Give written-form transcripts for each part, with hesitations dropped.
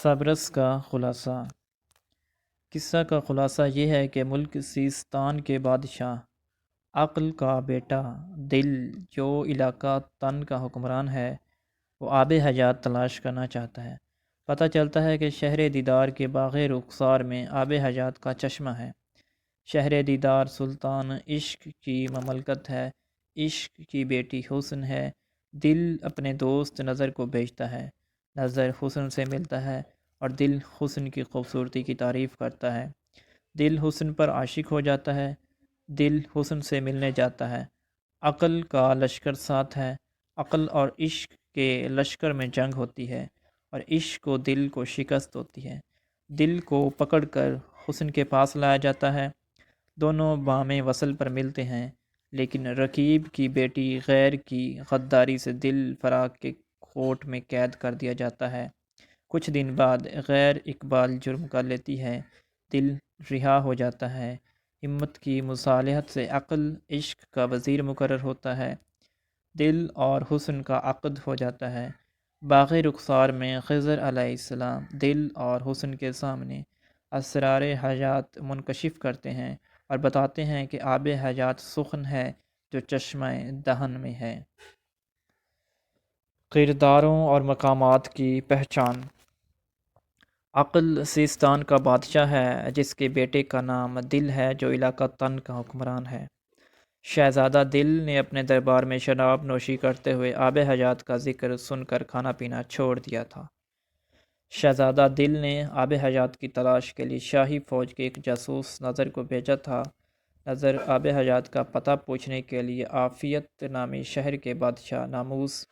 سبرس کا خلاصہ۔ قصہ کا خلاصہ یہ ہے کہ ملک سیستان کے بادشاہ عقل کا بیٹا دل، جو علاقہ تن کا حکمران ہے، وہ آب حیات تلاش کرنا چاہتا ہے۔ پتہ چلتا ہے کہ شہر دیدار کے باغ رخسار میں آب حیات کا چشمہ ہے۔ شہر دیدار سلطان عشق کی مملکت ہے، عشق کی بیٹی حسن ہے۔ دل اپنے دوست نظر کو بھیجتا ہے، نظر حسن سے ملتا ہے اور دل حسن کی خوبصورتی کی تعریف کرتا ہے۔ دل حسن پر عاشق ہو جاتا ہے، دل حسن سے ملنے جاتا ہے۔ عقل کا لشکر ساتھ ہے، عقل اور عشق کے لشکر میں جنگ ہوتی ہے اور عشق کو دل کو شکست ہوتی ہے۔ دل کو پکڑ کر حسن کے پاس لایا جاتا ہے، دونوں بام وصل پر ملتے ہیں، لیکن رقیب کی بیٹی غیر کی غداری سے دل فراق کے کوٹ میں قید کر دیا جاتا ہے۔ کچھ دن بعد غیر اقبال جرم کر لیتی ہے، دل رہا ہو جاتا ہے۔ ہمت کی مصالحت سے عقل عشق کا وزیر مقرر ہوتا ہے، دل اور حسن کا عقد ہو جاتا ہے۔ باغ رخسار میں خضر علیہ السلام دل اور حسن کے سامنے اسرار حیات منکشف کرتے ہیں اور بتاتے ہیں کہ آب حیات سخن ہے جو چشمہ دہن میں ہے۔ کرداروں اور مقامات کی پہچان۔ عقل سیستان کا بادشاہ ہے، جس کے بیٹے کا نام دل ہے، جو علاقہ تن کا حکمران ہے۔ شہزادہ دل نے اپنے دربار میں شراب نوشی کرتے ہوئے آب حیات کا ذکر سن کر کھانا پینا چھوڑ دیا تھا۔ شہزادہ دل نے آب حیات کی تلاش کے لیے شاہی فوج کے ایک جاسوس نظر کو بھیجا تھا۔ نظر آب حیات کا پتہ پوچھنے کے لیے عافیت نامی شہر کے بادشاہ ناموس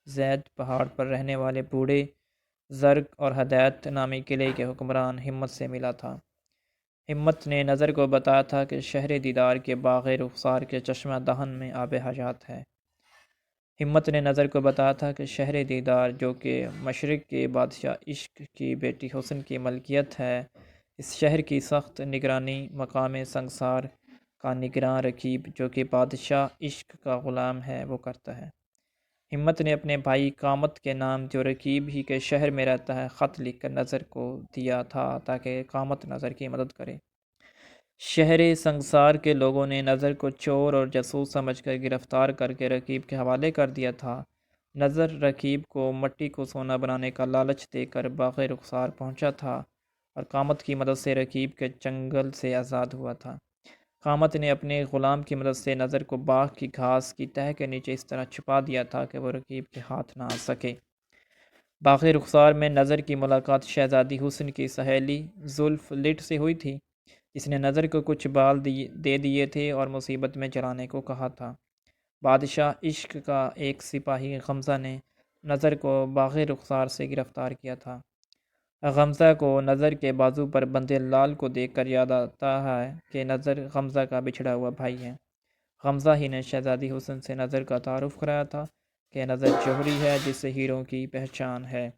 زید، پہاڑ پر رہنے والے بوڑھے زرق اور ہدایت نامی قلعے کے حکمران ہمت سے ملا تھا۔ ہمت نے نظر کو بتایا تھا کہ شہر دیدار کے باغ رخسار کے چشمہ دہن میں آب حیات ہے۔ ہمت نے نظر کو بتایا تھا کہ شہر دیدار، جو کہ مشرق کے بادشاہ عشق کی بیٹی حسن کی ملکیت ہے، اس شہر کی سخت نگرانی مقام سنگسار کا نگراں رقیب، جو کہ بادشاہ عشق کا غلام ہے، وہ کرتا ہے۔ ہمت نے اپنے بھائی کامت کے نام، جو رقیب ہی کے شہر میں رہتا ہے، خط لکھ کر نظر کو دیا تھا تاکہ کامت نظر کی مدد کرے۔ شہر سنگسار کے لوگوں نے نظر کو چور اور جاسوس سمجھ کر گرفتار کر کے رقیب کے حوالے کر دیا تھا۔ نظر رقیب کو مٹی کو سونا بنانے کا لالچ دے کر باغ رخسار پہنچا تھا اور کامت کی مدد سے رقیب کے چنگل سے آزاد ہوا تھا۔ کامت نے اپنے غلام کی مدد سے نظر کو باغ کی گھاس کی تہہ کے نیچے اس طرح چھپا دیا تھا کہ وہ رقیب کے ہاتھ نہ آ سکے۔ باغ رخسار میں نظر کی ملاقات شہزادی حسن کی سہیلی زلف لٹ سے ہوئی تھی، جس نے نظر کو کچھ بال دے دیے تھے اور مصیبت میں جلانے کو کہا تھا۔ بادشاہ عشق کا ایک سپاہی غمزہ نے نظر کو باغ رخسار سے گرفتار کیا تھا۔ غمزہ کو نظر کے بازو پر بندھے لال کو دیکھ کر یاد آتا ہے کہ نظر غمزہ کا بچھڑا ہوا بھائی ہے۔ غمزہ ہی نے شہزادی حسن سے نظر کا تعارف کرایا تھا کہ نظر جوہری ہے، جس سے ہیروں کی پہچان ہے۔